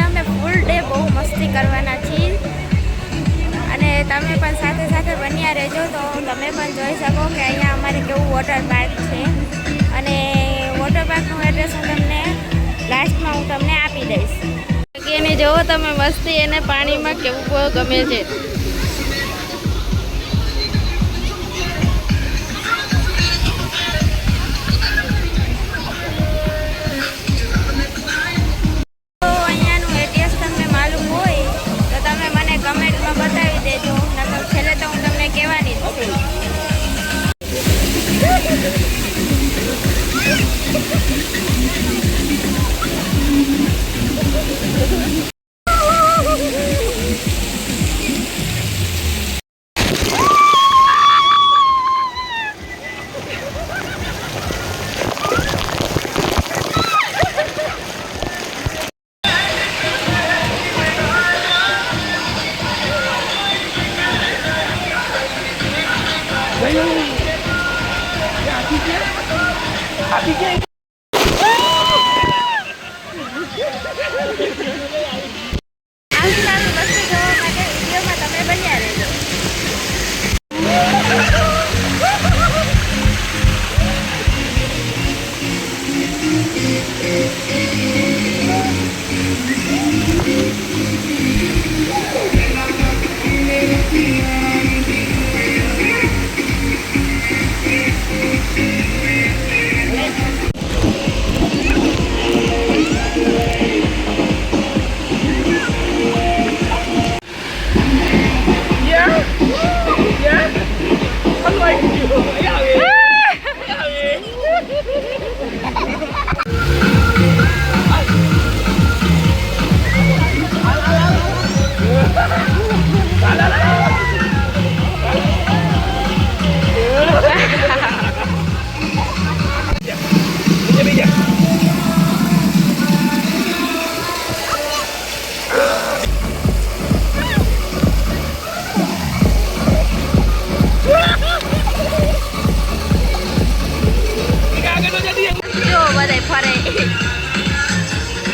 અમે full day બહુ મસ્તી કરવાના છીએ અને તમે પણ સાથે સાથે બન્યા રહેજો તો તમે પણ જોઈ શકો કે અહીંયા અમારે કેવું વોટર પાર્ક છે અને વોટર પાર્કનું એડ્રેસ હું તમને લાસ્ટમાં હું તમને આપી દઈશ. એને જોવો તમે મસ્તી એને પાણીમાં કેવું બહુ ગમે છે.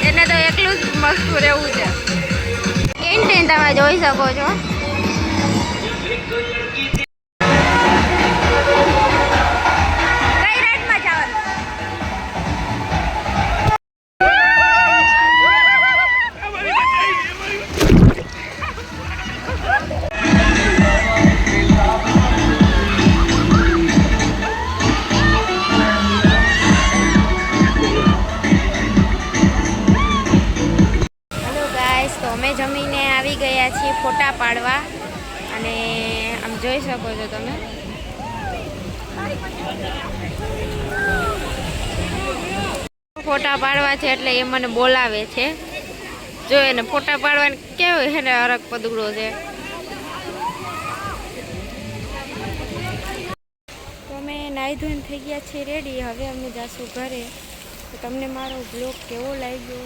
એને તો એકલું જ મસ્ત રહેવું છે. કેન્ટીન તમે જોઈ શકો છો. કઈ રાઈડમાં જવાનું? અમે જમીને આવી ગયા છીએ ફોટા પાડવા અને આમ જોઈ શકો છો તમે. ફોટા પાડવા છે એટલે એ મને બોલાવે છે. જો એને ફોટા પાડવાની કેવું એને હરક પદુડો છે. તો અમે નાહી ધોઈને થઈ ગયા છીએ રેડી. હવે અમે જાશું ઘરે. તો તમને મારો બ્લોગ કેવો લાગ્યો?